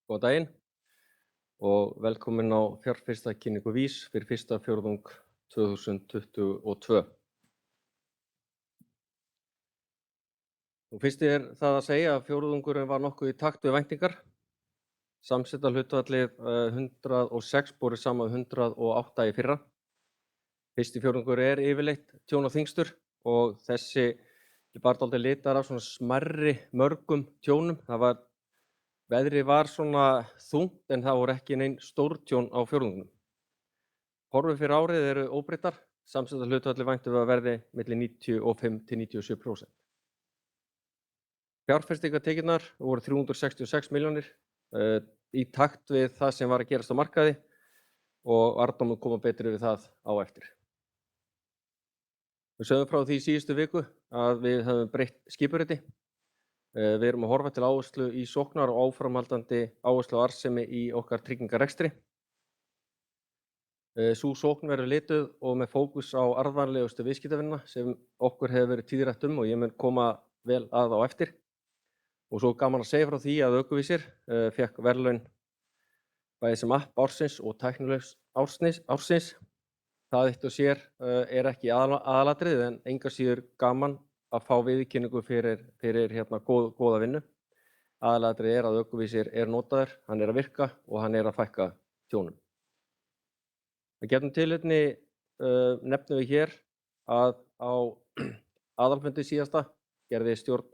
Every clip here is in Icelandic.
Góðan daginn og velkomin á fjárfestakynningu VÍS fyrir fyrsta fjórðung 2022. Fyrst er það að segja að fjórðungurinn var nokkuð í takt við væntingar. Samsetta hlutfallið 106 borið saman við 108 í fyrra. Fyrsti fjórðungur er yfirleitt tjón og þyngstur og þessi er bara dálítið litar af svona smærri mörgum tjónum. Veðrið var svona þungt en það voru ekki nein stórtjón á fjórðungnum. Horfur fyrir árið eru óbreyttar. Samsetta hlutfallið væntum við að verði milli 95 til 97%. Fjárfestingartekjurnar voru 366 milljónir í takt við það sem var að gerast á markaði og Arnar mun koma betur yfir það á eftir. Við sögðum frá því í síðustu viku að við höfum breytt skipuriti. Við erum að horfa til áherslu í sóknar og áframhaldandi áherslu á arðsemi í okkar tryggingarekstri. Sú sókn verður lituð og með fókus á arðvænlegustu viðskiptavinina sem okkur hefur verið tíðrætt og ég mun koma vel að á eftir. Og svo gaman að segja frá því að Ökuvísir fékk verðlaun bæði sem app ársins og tæknilegs ársins. Það eitt og sér er ekki aðalatriðið en engu að síður gaman að fá viðurkenningu fyrir góða vinnu. Aðalatriðið er að Ökuvísir er notaður, hann er að virka og hann er að fækka tjónum. Að gefnu tilefni nefnum við hér að á aðalfundi síðasta gerði stjórn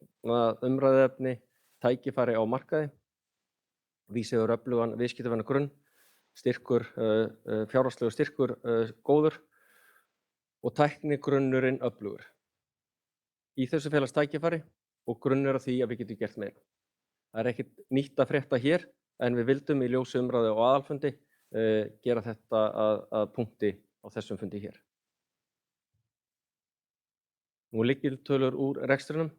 umræðuefni tækifæri á markaði. Vísi hefur öflugan viðskiptavinnagrunn, fjárhagslegur styrkur góður og tæknigrunnurinn öflugur. Í þessu felast tækifæri og grunnur að því að við getum gert meira. Það er ekkert nýtt að frétta hér en við vildum í ljósi umræðu á aðalfundi gera þetta að punkti á þessum fundi hér. Nú lykiltölur úr rekstrinum.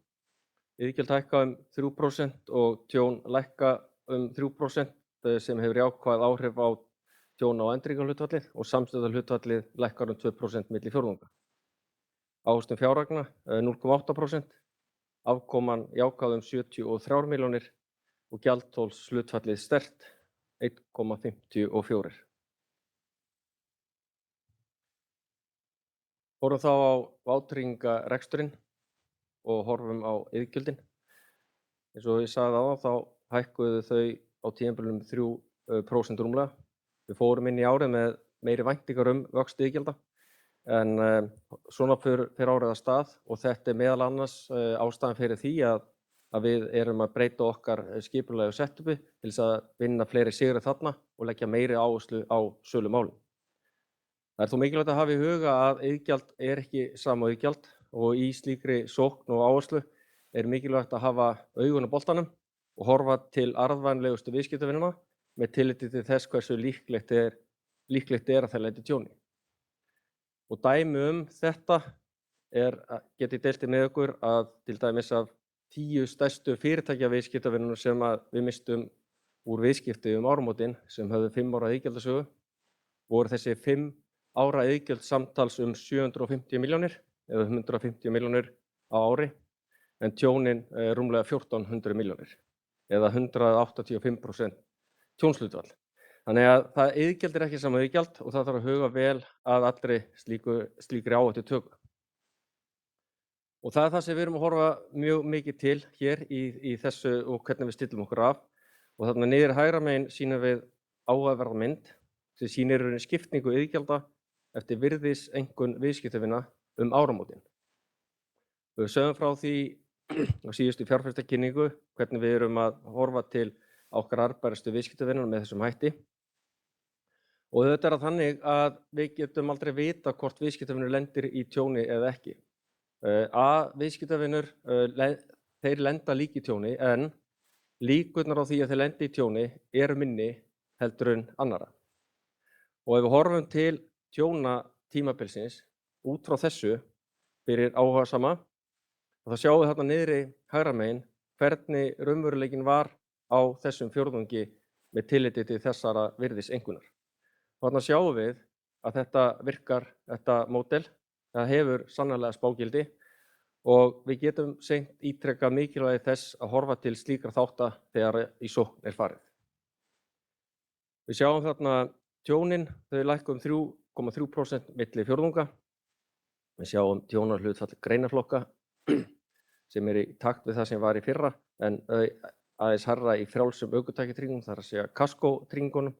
Iðgjöld hækka 3% og tjón lækka 3% sem hefur jákvæð áhrif á tjón á endurtryggingahlutfallið og samstæðuhlutfallið lækkar 2% milli fjórðunga. Ávöxtun fjárhagna 0,8%, afkoman jákvæð 73 milljónir og gjaldþolshlutfallið sterkt 1,54. Horfum þá á vátryggingareksturinn og horfum á iðgjöldin. Eins og ég sagði áðan þá hækkuðu þau á tímabilinu 3% rúmlega. Við fórum inn í árið með meiri væntingar vöxt iðgjalda en svona fer árið af stað og þetta er meðal annars ástæðan fyrir því að við erum að breyta okkar skipulagi og setupi til þess að vinna fleiri sigri þarna og leggja meiri áherslu á sölumálin. Það er þó mikilvægt að hafa í huga að iðgjald er ekki sama iðgjald og í slíkri sókn og áherslu er mikilvægt að hafa augun á boltanum og horfa til arðvænlegustu viðskiptavinina með tilliti til þess hversu líklegt er að það leiti tjóni. Og dæmi þetta get ég deilt með ykkur að til dæmis af 10 stærstu fyrirtækja viðskiptavinunum sem við mistum úr viðskipti áramótin sem höfðu 5 ára iðgjaldasögu voru þessi 5 ára iðgjöld samtals 750 milljónir eða 150 milljónir á ári en tjónin rúmlega 1400 milljónir eða 185% tjónshlutfall. Þannig að það iðgjald er ekki sama iðgjald og það þarf að huga vel að allri slíkri áhættutöku. Og það er það sem við erum að horfa mjög mikið til hér í þessu og hvernig við stillum okkur af. Og þarna niður hægra megin sýnum við áhugaverða mynd sem sýnir skiptingu iðgjalda eftir virðiseinkunn viðskiptavina áramótin. Við sögðum frá því á síðustu fjárfestakynningu hvernig við erum að horfa til okkar arðbærustu viðskiptavinna með þessum hætti. Og þetta er þannig að við getum aldrei vita hvort viðskiptavinur lendir í tjóni eða ekki. Viðskiptavinur, þeir lenda líka í tjóni en líkurnar á því að þeir lendi í tjóni eru minni heldur en annarra. Og ef við horfum til tjóna tímabilsins út frá þessu fyrir áhugasama þá sjáum við þarna niðri hægra megin hvernig raunveruleikinn var á þessum fjórðungi með tilliti til þessara virðiseinkunnar. Þarna sjáum við að þetta virkar, þetta módel, það hefur sannarlega spágildi og við getum seint ítrekað mikilvægi þess að horfa til slíkra þátta þegar í sókn er farið. Við sjáum þarna tjónin, þau lækka 3,3% milli fjórðunga. Við sjáum tjónahlutfall greinaflokka sem í takt við það sem var í fyrra, en aðeins hærra í frjálsum ökutækjatryggingum, það er að segja kaskótryggingunum,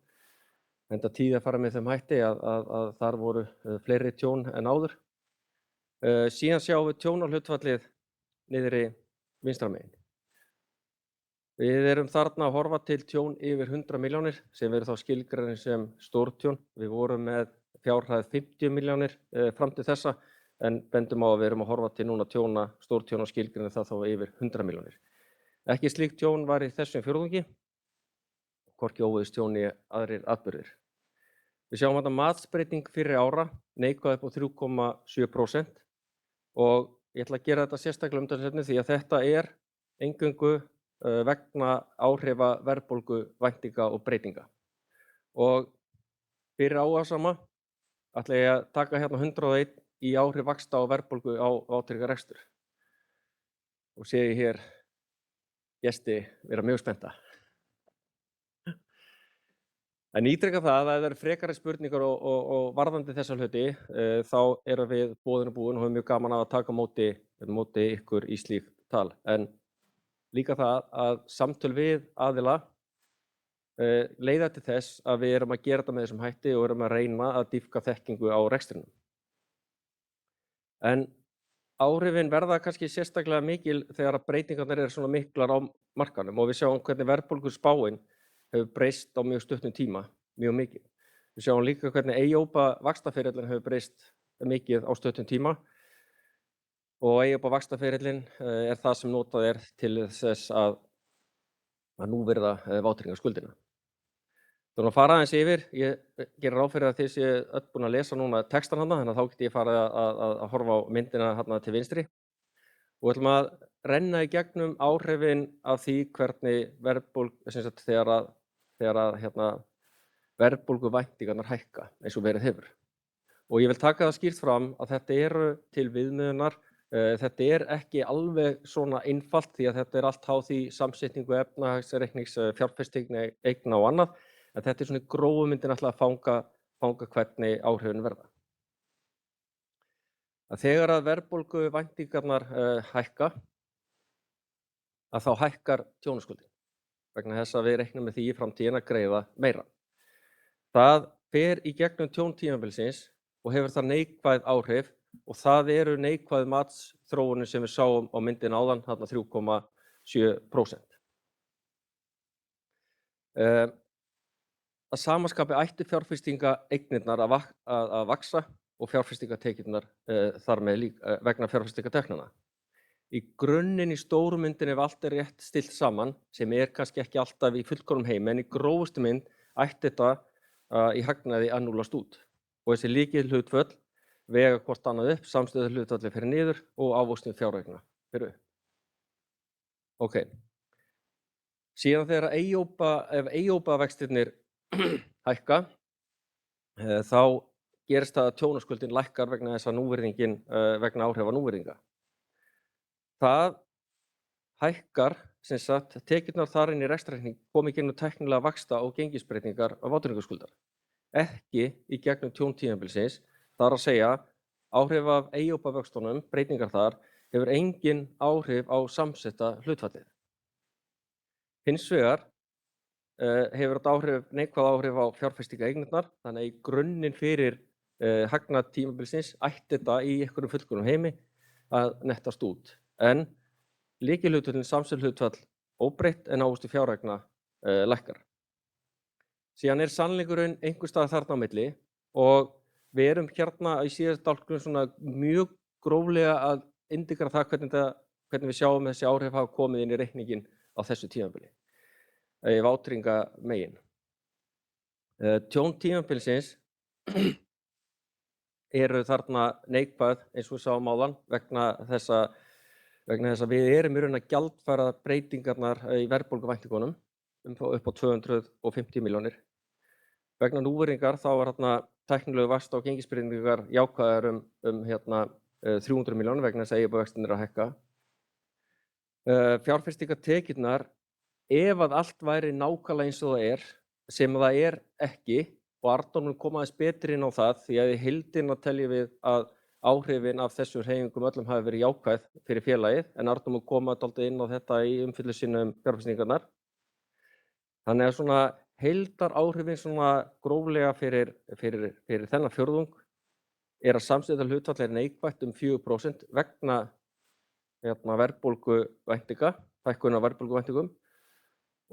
enda tíð að fara með þeim hætti að þar voru fleiri tjón en áður. Síðan sjáum við tjónahlutfallið niðri vinstra megin. Við erum þarna að horfa til tjón yfir 100 milljónir sem verður þá skilgreind sem stórtjón. Við vorum með fjárhæð 50 milljónir fram til þessa, en bendum á að við erum að horfa til núna stórtjón og skilgreind það þá yfir 100 milljónir. Ekki slíkt tjón var í þessum fjórðungi, hvorki óveðurs tjón í aðrir atburðir. Við sjáum þarna matsbreyting fyrir ára, neikvæð upp á 3,7%, og ég ætla að gera þetta sérstaklega umtalsefni því að þetta er eingöngu vegna áhrifa verðbólgu, væntinga og breytinga. Og fyrir áhugasama ætla ég að taka hérna 101 í áhrif vaxta og verðbólgu á vátryggingarekstur. Og sé ég hér gesti vera mjög spennta. En ítreka það að ef það eru frekari spurningar og varðandi þessa hluti, þá erum við boðinu búin og höfum mjög gaman að taka móti ykkur í slíkt tal. En líka það að samtöl við aðila leiða til þess að við erum að gera þetta með þessum hætti og erum að reyna að dýpka þekkingu á rekstrinum. En áhrifin verða kannski sérstaklega mikil þegar að breytingarnar eru svona miklar á markanum, og við sjáum hvernig verðbólguspáin hefur breyst á mjög stuttum tíma, mjög mikið. Við sjáum líka hvernig EIOPA vaxtaferillinn hefur breyst mikið á stuttum tíma, og EIOPA vaxtaferillinn er það sem notað er til þess að núvirða vátryggingarskuldina. Þannig að fara aðeins yfir, ég gerir ráð fyrir að þið séu öll búin að lesa núna textan þarna, þannig að þá get ég farið að horfa á myndina þarna til vinstri. Og við ætlum að renna í gegnum áhrifin af því hvernig þegar verðbólguvæntingarnar hækka eins og verið hefur. Og ég vil taka það skýrt fram að þetta eru til viðmiðunar. Þetta er ekki alveg svona einfalt því að þetta er allt háð því samsetningu efnahagsreiknings, fjárfestingareigna og annað, en þetta er svona í grófu myndin að fanga hvernig áhrifin verða. Að þegar að verðbólguvæntingarnar hækka, að þá hækkar tjónaskuldin, vegna þess að við reiknum með því í framtíðin að greiða meira. Það fer í gegnum tjóntímabilsins og hefur það neikvæð áhrif, og það eru neikvæð matsþróunin sem við sáum á myndin áðan, þarna 3,7%. Að samaskapi ættu fjárfestingaeignirnar að vaxa og fjárfestingatekjurnar þar með vegna fjárfestingateknanna. Í grunninn í stóru myndinni ef allt er rétt stillt saman, sem er kannski ekki alltaf í fullkomnum heimi, en í grófustu mynd ætti þetta í hagnaði að núllast út. Og þessi lykilhlutföll vega hvort annað upp, samstæðuhlutfallið fer niður og ávöxtun fjáreigna fer upp. Ok. Síðan þegar ef EIOPA vextirnir hækka, þá gerist það að tjónaskuldin lækkar vegna þess að núvirðingin, vegna áhrifa núvirðinga. Það hækkar, sem sagt, tekjurnar þar inn í rekstrarreikning komi gegnum tæknilega vaxta og gengisbreytingar af vátryggingarskuldar, ekki í gegnum tjóntímabilsins. Það er að segja, áhrif af EIOPA vöxtunum, breytingar þar, hefur engin áhrif á samsetta hlutfallið. Hins vegar hefur þetta neikvæð áhrif á fjárfestingaeignirnar, þannig að í grunninn fyrir hagnað tímabilsins ætti þetta í einhverjum fullkomnum heimi að nettast út. En lykilhlutföllin samstæðuhlutfall óbreytt en ávöxtun fjáreigna lækkar. Síðan er sannleikurinn einhvers staðar þarna á milli, og við erum hérna í síðasta dálknum svona mjög gróflega að indikera það hvernig við sjáum þessi áhrif hafa komið inn í reikningin á þessu tímabili, vátryggingamegin. Tjón tímabilsins eru þarna neikvæð eins og við sáum áðan vegna þess að við erum í raun að gjaldfæra breytingarnar í verðbólguvæntingunum upp á 250 milljónir. Vegna núvirðingar þá var þarna tæknilegu vaxta og gengisbreytingar jákvæðar 300 milljónir vegna þess að EIOPA vextirnir eru að hækka. Fjárfestingatekjurnar, ef að allt væri nákvæmlega eins og það er, sem það ekki, og Arnór mun koma aðeins betri inn á það, því að í heildina teljum við að áhrifin af þessum hreyfingum öllum hafi verið jákvæð fyrir félagið, en Arnór mun koma dálítið inn á þetta í umfjöllun sinni fjárfestingarnar. Þannig að svona heildaráhrifin svona gróflega fyrir þennan fjórðung að samstæðuhlutfall neikvætt 4% vegna verðbólguvæntinga, hækkunar á verðbólguvæntingum,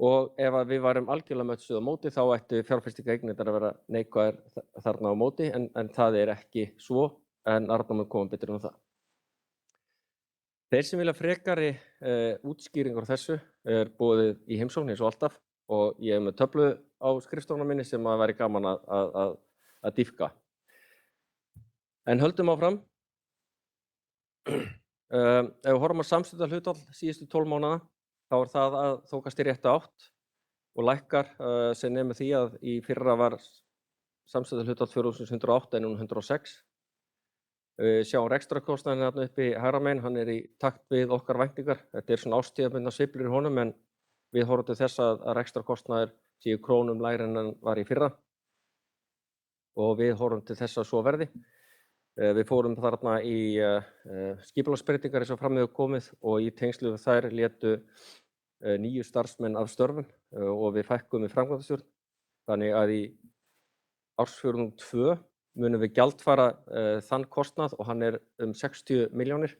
og ef að við værum algjörlega möttuð á móti þá ættu fjárfestingareignirnar að vera neikvæðar þarna á móti, en það ekki svo, en Arnór mun koma betur um það. Þeir sem vilja frekari útskýringar á þessu boðið í heimsókn eins og alltaf, og ég með töflu á skrifstofuna minni sem að væri gaman að dýpka. En höldum áfram. Ef við horfum á samstæðuhlutfall síðustu 12 mánaða, þá það að þokast í rétta átt og lækkar sem nemur því að í fyrra var samstæðuhlutfall 4108 en núna 106. Sjáum rekstrarkostnaðinn þarna uppi hægra megin, hann í takt við okkar væntingar. Þetta svona árstíðabundnar sveiflur í honum, en við horfum til þess að rekstrarkostnaður séu krónum lægri en hann var í fyrra, og við horfum til þess að svo verði. Við fórum þarna í skipulagsbreytingar eins og fram hefur komið, og í tengslu við þær létu 9 starfsmenn af störfum og við fækkuðum í framkvæmdastjórn. Þannig að í ársfjórðung 2 munum við gjaldfara þann kostnað, og hann 60 milljónir,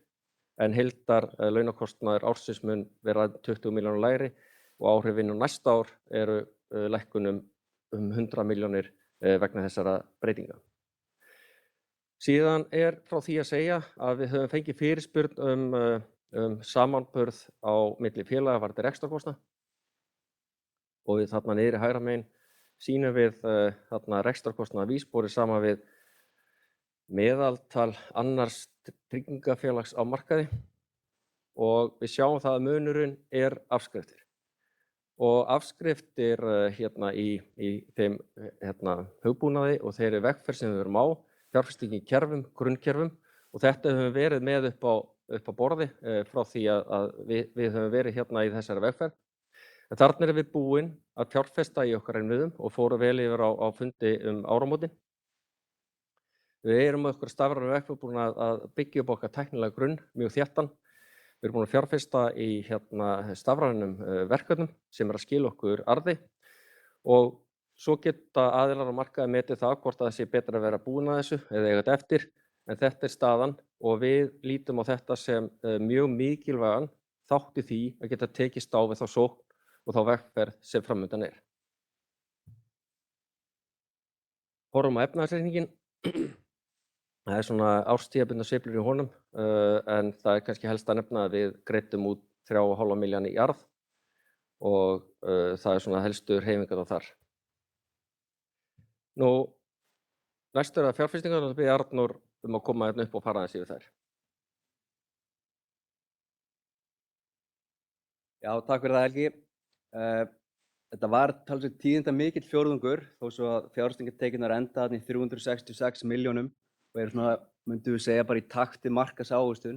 en heildar launakostnaður ársins mun vera 20 milljónir lægri, og áhrifin á næsta ár lækkun 100 milljónir vegna þessara breytinga. Síðan frá því að segja að við höfum fengið fyrirspurn samanburð á milli félaga varðandi rekstrarkostnað, og við þarna niðri hægra megin sýnum við þarna rekstrarkostnað vísborið saman við meðaltal annars tryggingafélags á markaði, og við sjáum það að munurinn afskriftir. Og afskriftir í þeim hugbúnaði og þeirri vegferð sem við erum á, fjárfesting í kerfum, grunnkerfum, og þetta höfum verið með upp á borði frá því að við höfum verið í þessari vegferð. En þarna við búin að fjárfesta í okkar innviðum og fórum vel yfir á fundi áramótin. Við erum með okkar stafrænu vegferð búin að byggja upp okkar tæknilega grunn mjög þéttan. Við erum búin að fjárfesta í stafrænum verkefnum sem að skila okkur arði, og svo geta aðilar á markaði metið það hvort það sé betra að vera búin að þessu eða eiga þetta eftir, en þetta staðan, og við lítum á þetta sem mjög mikilvægan þátt í því að geta tekist á við þá sókn og þá vegferð sem framundan Horfum á efnahagsreikninginn. Það svona árstíðabundnar sveiflur í honum, en það kannski helst að nefna að við greiddum út 3,5 milljóna í arð, og það svona helstu hreyfingar þar. Nú, næst að fjárfestingar, og biðja Arnór að koma hérna upp og fara aðeins yfir þær. Já, takk fyrir það, Helgi. Þetta var talsvert tíðindamikill fjórðungur, þó svo að fjárfestingartekjurnar enda þarna í 366 milljónum, og svona, myndum við segja, bara í takt við markaðsávöxtun.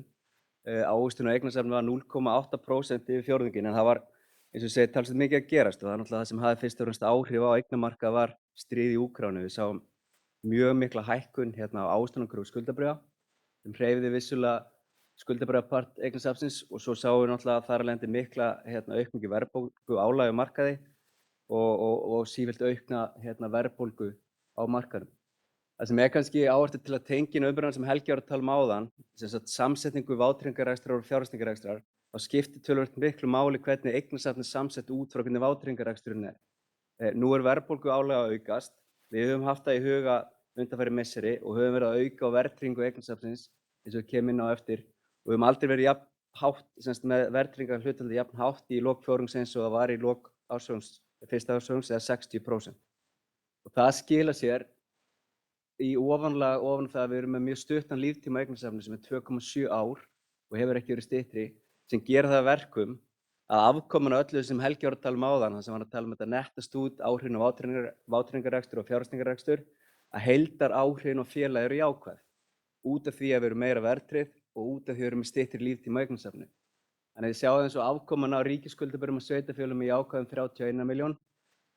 Ávöxtun á eignasafni var 0,8% yfir fjórðunginn, en það var, eins og ég segi, talsvert mikið að gerast, og það náttúrulega það sem hafði fyrst og fremst áhrif á eignamarkað var stríð í Úkraínu. Við sáum mjög mikla hækkun á ávöxtunarkröfu skuldabréfa sem hreyfði vissulega skuldabréfapart eignasafnsins, og svo sáum við náttúrulega þar af leiðandi mikla aukningu í verðbólgu álagi á markaði og sífellt aukna verðbólgu á markaðnum. Það sem kannski áherslu til að tengja inn umræðuna sem Helgi var að tala áðan, sem sagt samsetningu vátryggingarekstrar og fjárfestingarekstrar, þá skiptir töluvert miklu máli hvernig eignasafnið samsett út frá hvernig vátryggingareksturinn Nú verðbólgu álag að aukast. Við höfum haft það í huga undanfarin misseri og höfum verið að auka á verðtryggingu eignasafnsins eins og við kemum inn á eftir, og við höfum aldrei verið jafn hátt, semst með verðtryggingarhlutfallið jafn hátt í lok fjórðungsins og það var í lok fyrsta ársfjórðungs, eða 60%. Og það skilar sér í ofan það að við erum með mjög stuttan líftíma eignasafni sem 2,7 ár og hefur ekki verið styttri, sem gera það að verkum að afkoman á öllu sem Helgi var að tala áðan, þar sem var að tala þetta nettast út áhrifin á vátryggingarekstur og fjárfestingarekstur, að heildar áhrifin á félagið eru jákvæð, út af því að við erum meira verðtryggð og út af því að við erum með styttri líftíma eignasafni. Þannig að þið sjáum eins og afkoman á ríkisskuldabréfum og sveitarfélögum í jákvæðum 31 milljón,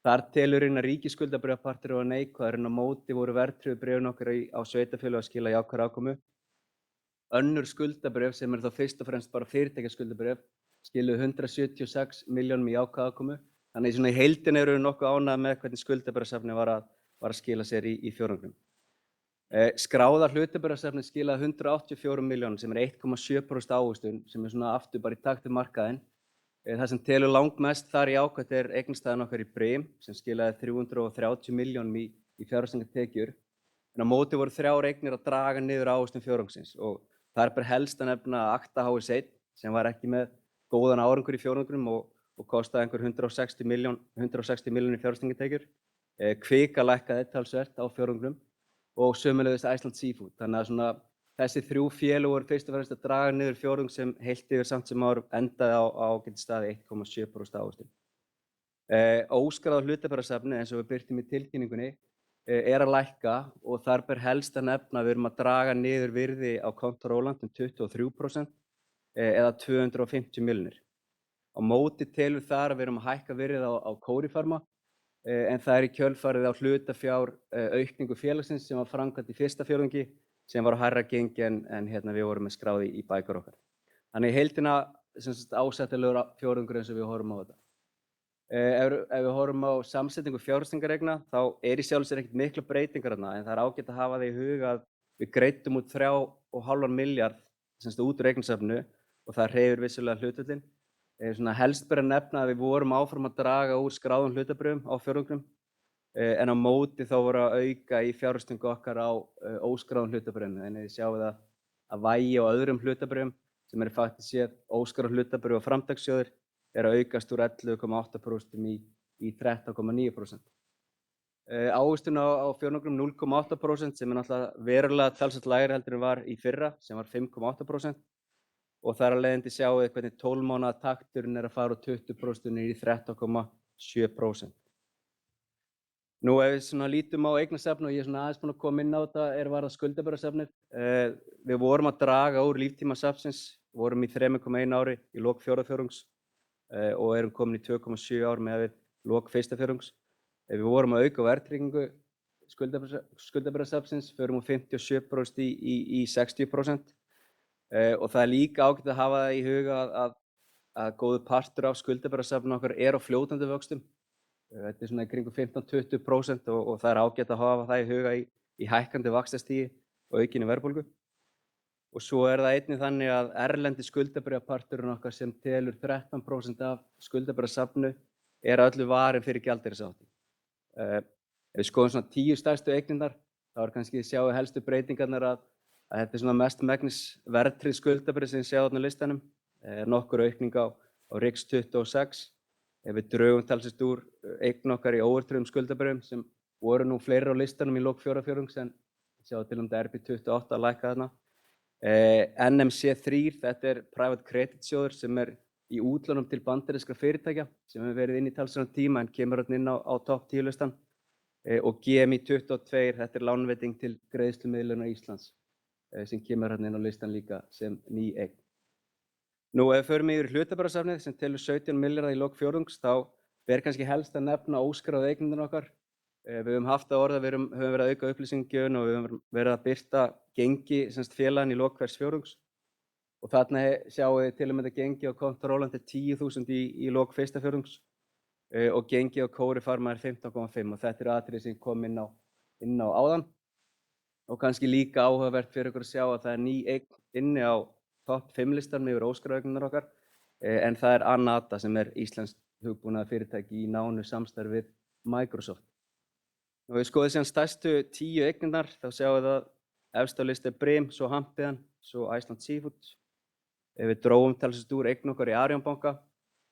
Þar telur inn að ríkisskuldabréfapartur var neikvæður en á móti voru verðtryggðu bréfin okkar á sveitarfélög að skila jákvæðri afkomu. Önnur skuldabréf sem eru þá fyrst og fremst bara fyrirtækjaskuldabréf skiluðu 176 milljónum í jákvæða afkomu. Þannig svona í heildina eru við nokkuð ánægðir með hvernig skuldabréfasafnið var að skila sér í fjórðungnum. Skráða hlutabréfasafnið skilaði 184 milljónum sem er 1,7% ávöxtun sem er svona aftur bara í takt við markaðinn. Það sem telur langmest þar í jákvætt er eignastæðan okkar í Brim sem skilaði 330 milljónum í fjárfestingartekjur. En á móti voru 3 eignir að draga niður ávöxtun fjórðungsins og þar ber helst að nefna Acta HS1 sem var ekki með góðan árangur í fjórðungnum og kostaði einhver 160 milljónir í fjárfestingartekjur. Kvika lækkaði talsvert á fjórðungnum og sömuleiðis Iceland Seafood. Þannig að svona þessi 3 félög voru fyrst og fremst að draga niður fjórðung sem heilt yfir samt sem áður endaði á staði 1,7% ávöxtun. Óskráð hlutabréfasafnið eins og við birtum í tilkynningunni er að lækka og þar ber helst að nefna að við erum að draga niður virði á konto Róland 23% eða 250 milljónir. Á móti telur þar að við erum að hækka virðið á Kórifarma en það er í kjölfarið á hlutafjár aukningu félagsins sem var framkvæmt í fyrsta fjórðungi sem var á hærra gengi en við vorum með skráði í bækur okkar. Þannig í heildina ásættanlegur fjórðungur eins og við horfum á þetta. Ef við horfum á samsetningu fjárfestingareigna þá er í sjálfu sér ekkert mikla breytingar þarna en það er ágætt að hafa það í huga að við greiddum út 3,5 milljarð út úr eignasafninu og það hreyfir vissulega hlutföllin. Helst ber að nefna að við vorum áfram að draga úr skráðum hlutabréfum á fjórðungnum en á móti þá voru að auka í fjárfestingu okkar á óskráðum hlutabréfum. En þið sjáum það að vægi á öðrum hlutabréfum sem eru faktískt séð óskráð hlutabréf og framtakssjóðir er að aukast úr 11,8% í 13,9%. Ávöxtun á fjórðungnum 0,8% sem er náttúrulega verulega talsvert lægri heldur en var í fyrra sem var 5,8%. Og þar af leiðandi sjáum við hvernig 12 mánaða takturinn er að fara úr 20% niður í 13,7%. Nú ef við lítum á eignasafnið og ég er aðeins búinn að koma inn á þetta er varðar skuldabréfasafnið. Við vorum að draga úr líftíma safnsins, vorum í 3,1 ári í lok fjórða fjórðungs og erum komin í 2,7 ár með lok fyrsta fjórðungs. Við vorum að auka verðtryggingu skuldabréfasafnsins, förum úr 57% í 60%. Og það er líka ágætt að hafa það í huga að góður partur af skuldabréfasafninu okkar er á fljótandi vöxtum. Þetta er í kringum 15–20% og það er ágætt að hafa það í huga í hækkandi vaxtastigi og aukinni verðbólgu. Og svo er það einnig þannig að erlendi skuldabréfaparturinn okkar sem telur 13% af skuldabréfasafninu er öllu varin fyrir gjaldeyrisáhættu. Ef við skoðum 10 stærstu eignirnar þá er kannski sjáum við helstu breytingarnar að þetta er mest megnis verðtryggð skuldabréf sem sjá þarna á listanum. Nokkur aukning á RIX 26. Við drögum talsvert úr eign okkar í óverðtryggðum skuldabréfum sem voru nú fleiri á listanum í lok fjórða fjórðungs en sjá til RB28 að lækka þarna. NMC3, þetta er private credit sjóður sem er í útlánum til bandarískra fyrirtækja sem hefur verið inn í talsverðan tíma en kemur þarna inn á topp 10 listan. Og GMI22, þetta er lánveiting til greiðslumiðlunar Íslands sem kemur hérna inn á listan líka sem ný eign. Nú ef við förum yfir hlutabréfasafnið sem telur 17 milljarða í lok fjórðungs þá ber kannski helst að nefna óskráðu eignirnar okkar. Við höfum haft það orð að við höfum verið að auka upplýsingagjöfina og við höfum verið að birta gengi félagana í lok hvers fjórðungs. Og þarna sjáum við til og með þetta gengi á konto Róland 10.000 í lok fyrsta fjórðungs og gengi á Kórifarma 15,5 og þetta atriði sem kom inn á áðan. Og kannski líka áhugavert fyrir ykkur að sjá að það er ný eign inni á topp 5 listanum yfir óskráðu eignirnar okkar en það er Anata sem er íslenskt hugbúnaðarfyrirtæki í nánu samstarfi við Microsoft. Og við skoðum síðan stærstu 10 eignirnar þá sjáum við að efst á listu er Brim, svo Hampiðan, svo Iceland Seafood. Við drógum talsvert úr eign okkar í Arion banka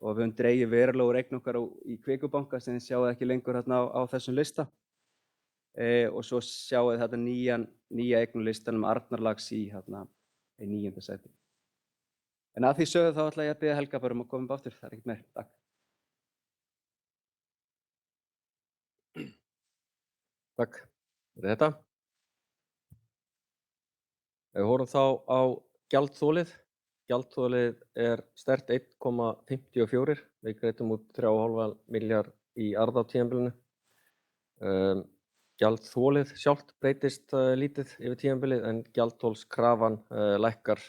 og við höfum dregið verulega úr eign okkar í Kviku banka sem þið sjáum ekki lengur hérna á þessum lista. Og svo sjáum við þetta nýja eignarlistanum Arnarlax í 9. sæti. En að því sögðu þá ætla ég að biðja Helga bara að koma upp aftur, það er ekkert meir. Takk. Takk fyrir þetta. Ef við horfum þá á gjaldþolið. Gjaldþolið er sterkt 1,54. Við greiddum út 3,5 milljarð í arð á tímabilinu. Gjaldþolið sjálft breytist lítið yfir tímabilið en gjaldþolskrafan lækkar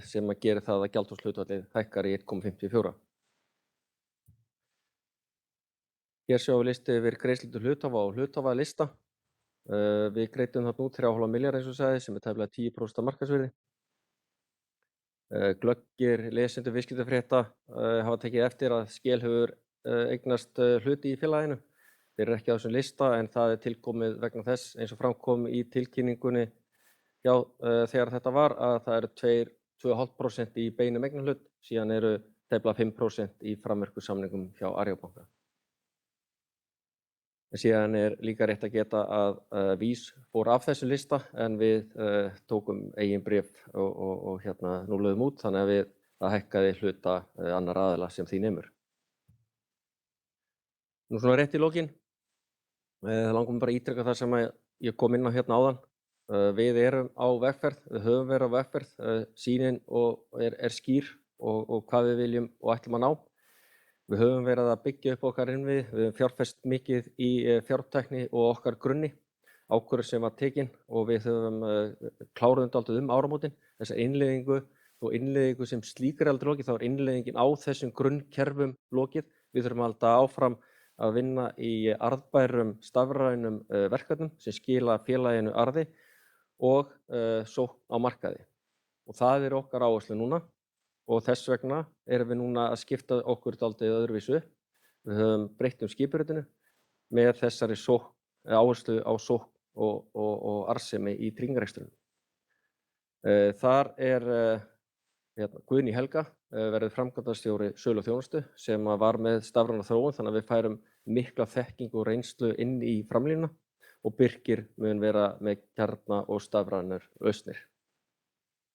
sem að gera það að gjaldþolshlutfallið hækkar í 1,54. Hér sjáum við listi yfir greiðslur til hluthafa og hluthafalista. Við greiddum þarna út 3,5 milljarða eins og sagði sem tæplega 10% af markaðsvirði. Glöggir lesendur viðskiptafrétta hafa tekið eftir að Skel hefur eignast hluti í félaginu. Þeir eru ekki á þessum lista en það tilkomið vegna þess eins og fram kom í tilkynningunni þegar þetta var að það eru 2,5% í beinum eignarhlut, síðan eru tæplega 5% í framvirkusamningum hjá Arion banka. Síðan er líka rétt að geta að VÍS fór af þessum lista en við tókum eigin bréf og núlluðum út þannig að það hækkaði hluta annar aðila sem því nemur. Nú svona rétt í lokin, það langar mig bara að ítreka það sem ég kom inn á hérna áðan. Við erum á vegferð, við höfum verið á vegferð, sýnin er skýr og hvað við viljum og ætlum að ná. Við höfum verið að byggja upp okkar innviði, við höfum fjárfest mikið í fjártækni og okkar grunni, ákvörðun sem var tekin og við höfum kláruðum dálítið áramótin, þessa innleiðingu sem slíkri aldrei lokið, þá er innleiðingin á þessum grunnkerfum lokið. Við þurfum að halda áfram að vinna í arðbærum stafrænum verkefnum sem skila félaginu arði og sókn á markaði. Og það er okkar áherslu núna. Og þess vegna erum við núna að skipta okkur dálítið öðruvísu. Við höfum breytt skipurritinu með þessari áherslu á sókn og arðsemi í tryggingarekstrinum. Þar er Guðný Helga verið framkvæmdastjóri sölu og þjónustu sem var með stafræna þróun þannig að við færum mikla þekkingu og reynslu inn í framlínuna og Birkir mun vera með kjarna og stafrænar lausnir.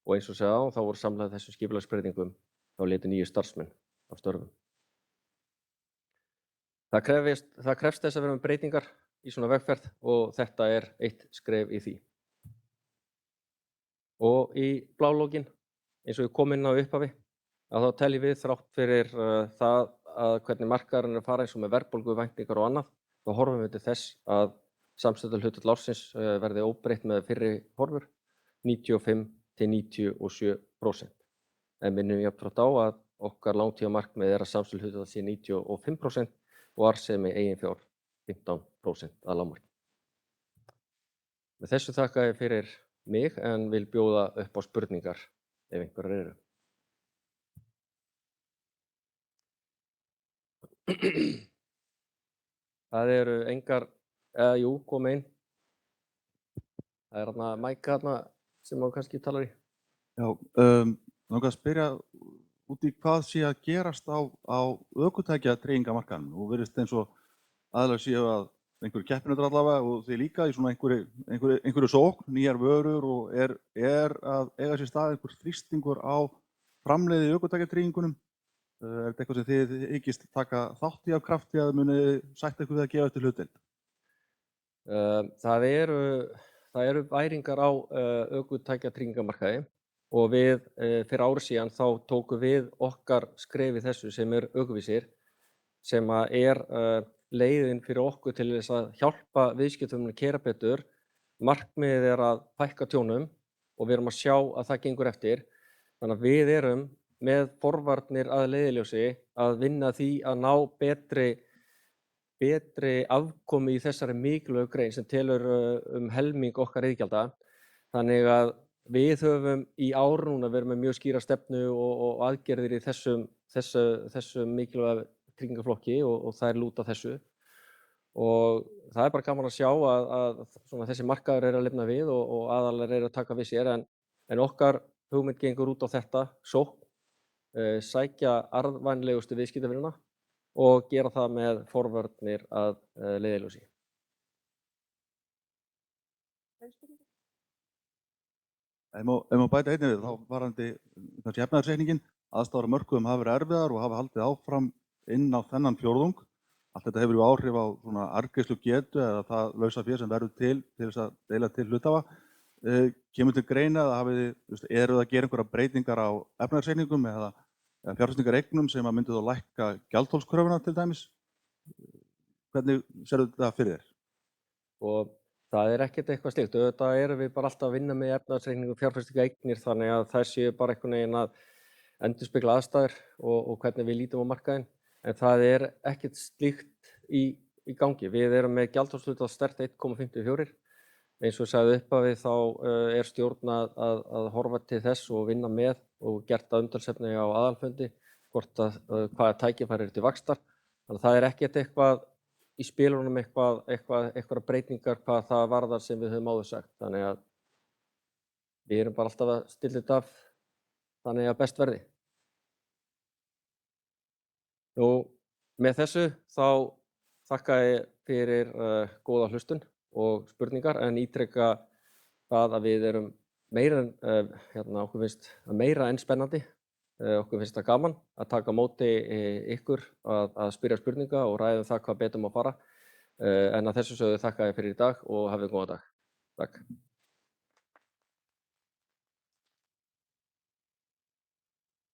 Og eins og segja þá voru samlað þessum skipulagsbreytingum þá létu 9 starfsmenn af störfum. Það krefst þess að vera með breytingar í svona vegferð og þetta er eitt skref í því. Og í blálógin, eins og ég kom inn á upphafi, að þá teljum við þrátt fyrir það að hvernig markaðurinn er að fara eins og með verðbólguvæntingar og annað, þá horfum við til þess að samstæðuhlutfall ársins verði óbreytt með fyrri horfur, 95% til 97%. En minnum jafnframt á að okkar langtímamarkmið er að samstæðuhlutfall sé 95% og arðsemi eigin fjár 15% að lágmarki. Með þessu þakka ég fyrir mig en vil bjóða upp á spurningar ef einhverjar eru. Það eru engar, jú, kom einn. Það er þarna mæk þarna sem á kannski talar í. Já, langar að spyrja út í hvað sé að gerast á ökutækjatryggingamarkaðnum. Nú virðist eins og aðilar séu að einhverju keppinautar allavega og þið líka í svona einhverju sókn, nýjar vörur og er að eiga sér stað einhver þrýstingur á framleiði í ökutækjatryggingunum. Er þetta eitthvað sem þið hyggist taka þátt í af krafti að munið sætt eitthvað við að gefa eftir hlutdeild? Það eru væringar á ökutækjatryggingamarkaði og við fyrir ári síðan þá tókum við okkar skref í þessu sem ökuvísir sem er leiðin fyrir okkur til þess að hjálpa viðskiptavinum að keyra betur. Markmiðið er að fækka tjónum og við erum að sjá að það gengur eftir. Þannig að við erum með forvarnir að leiðarljósi að vinna því að ná betri afkomu í þessari mikilvægu grein sem telur helming okkar iðgjalda. Þannig að við höfum í ár núna verið með mjög skýra stefnu og aðgerðir í þessum mikilvæga tryggingaflokki og þær lúta þessu. Og það er bara gaman að sjá að þessi markaður að lifna við og aðalar að taka við sér en okkar hugmynd gengur út á þetta, sókn, sækja arðvænlegustu viðskiptavinina og gera það með forvörnir að leiðarljósi. Ef maður bæta einnig við, þá varðandi kannski efnahagsreikningin, aðstæður á mörkuðum hafa verið erfiðar og hafa haldið áfram inn á þennan fjórðung. Allt þetta hefur áhrif á svona arðgreiðslugetu eða það lausafé sem verður til þess að deila til hluthafa. Kemur til greina eða eruð að gera einhverjar breytingar á efnahagsreikningum eða fjárfestingareignum sem að myndu þá lækka gjaldþolskröfuna til dæmis? hvernig sérðu þetta fyrir þér? Og það er ekkert eitthvað slíkt. Auðvitað erum við bara alltaf að vinna með efnahagsreikningu og fjárfestingareignir þannig að þær séu bara einhvern veginn að endurspegla aðstæður og hvernig við lítum á markaðinn. En það er ekkert slíkt í gangi. Við erum með gjaldþrotahlutfall sterkt 1,54. Eins og ég sagði upphafi þá er stjórn að horfa til þess og vinna með og gert að umtalsefni á aðalfundi hvaða tækifæri eru til vaxtar. Þannig að það er ekkert eitthvað í spilunum eitthvað breytingar hvað það varðar sem við höfum áður sagt. Þannig að við erum bara alltaf að stilla þetta af þannig að best verði. Nú, með þessu þá þakka ég fyrir góða hlustun og spurningar en ítreka það að við erum meira en spennandi. Okkur finnst það gaman að taka á móti ykkur að spyrja spurninga og ræða það hvað betur má fara. En að þessu sögðu þakka ég fyrir í dag og hafið góðan dag. Takk.